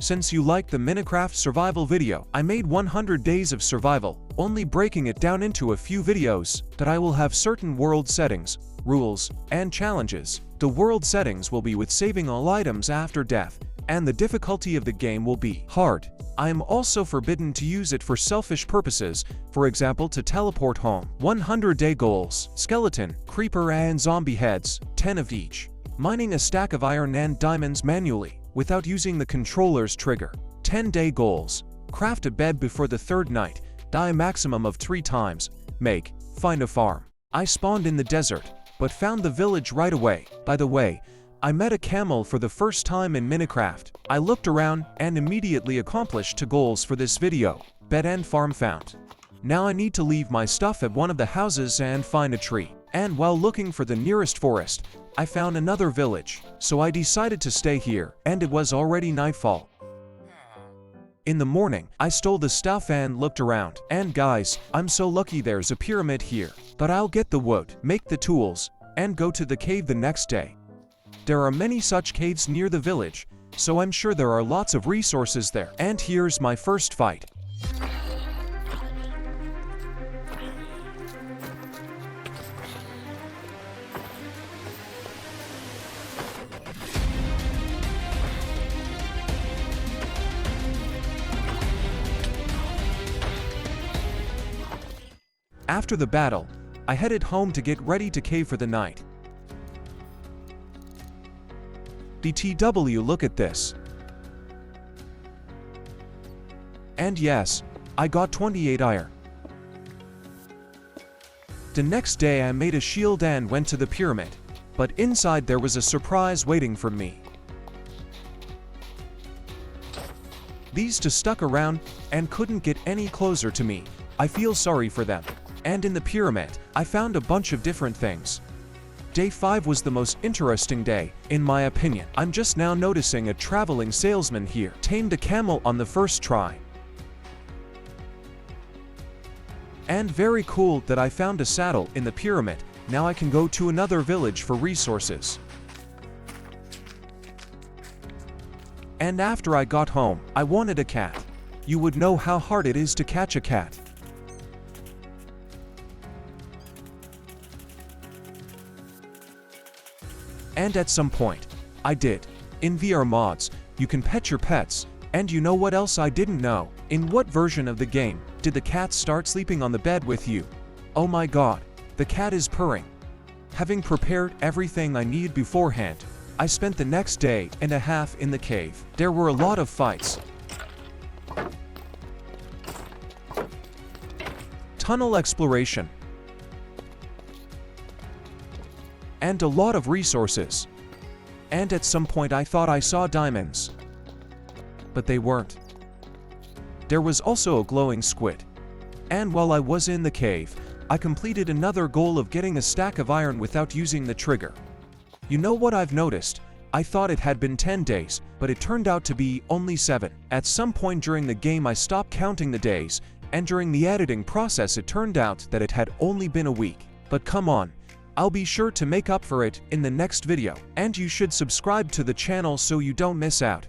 Since you liked the Minecraft survival video, I made 100 days of survival, only breaking it down into a few videos that I will have certain world settings, rules, and challenges. The world settings will be with saving all items after death, and the difficulty of the game will be hard. I am also forbidden to use it for selfish purposes, for example to teleport home. 100-day goals: skeleton, creeper and zombie heads, 10 of each. Mining a stack of iron and diamonds manually, without using the controller's trigger. 10-day goals: craft a bed before the 3rd night, die a maximum of 3 times, find a farm. I spawned in the desert, but found the village right away. By the way, I met a camel for the first time in Minecraft. I looked around and immediately accomplished 2 goals for this video: bed and farm found. Now I need to leave my stuff at one of the houses and find a tree. And while looking for the nearest forest, I found another village, so I decided to stay here, and it was already nightfall. In the morning, I stole the stuff and looked around. And guys, I'm so lucky there's a pyramid here. But I'll get the wood, make the tools, and go to the cave the next day. There are many such caves near the village, so I'm sure there are lots of resources there. And here's my first fight. After the battle, I headed home to get ready to cave for the night. BTW, look at this. And yes, I got 28 iron. The next day I made a shield and went to the pyramid, but inside there was a surprise waiting for me. These 2 stuck around and couldn't get any closer to me. I feel sorry for them. And in the pyramid, I found a bunch of different things. Day 5 was the most interesting day, in my opinion. I'm just now noticing a traveling salesman here. Tamed a camel on the first try. And very cool that I found a saddle in the pyramid. Now I can go to another village for resources. And after I got home, I wanted a cat. You would know how hard it is to catch a cat. And at some point, I did. In VR mods, you can pet your pets. And you know what else I didn't know? In what version of the game did the cat start sleeping on the bed with you? Oh my god, the cat is purring. Having prepared everything I needed beforehand, I spent the next day and a half in the cave. There were a lot of fights, tunnel exploration, and a lot of resources. And at some point I thought I saw diamonds. But they weren't. There was also a glowing squid. And while I was in the cave, I completed another goal of getting a stack of iron without using the trigger. You know what I've noticed? I thought it had been 10 days, but it turned out to be only 7. At some point during the game I stopped counting the days, and during the editing process it turned out that it had only been a week. But come on, I'll be sure to make up for it in the next video, and you should subscribe to the channel so you don't miss out.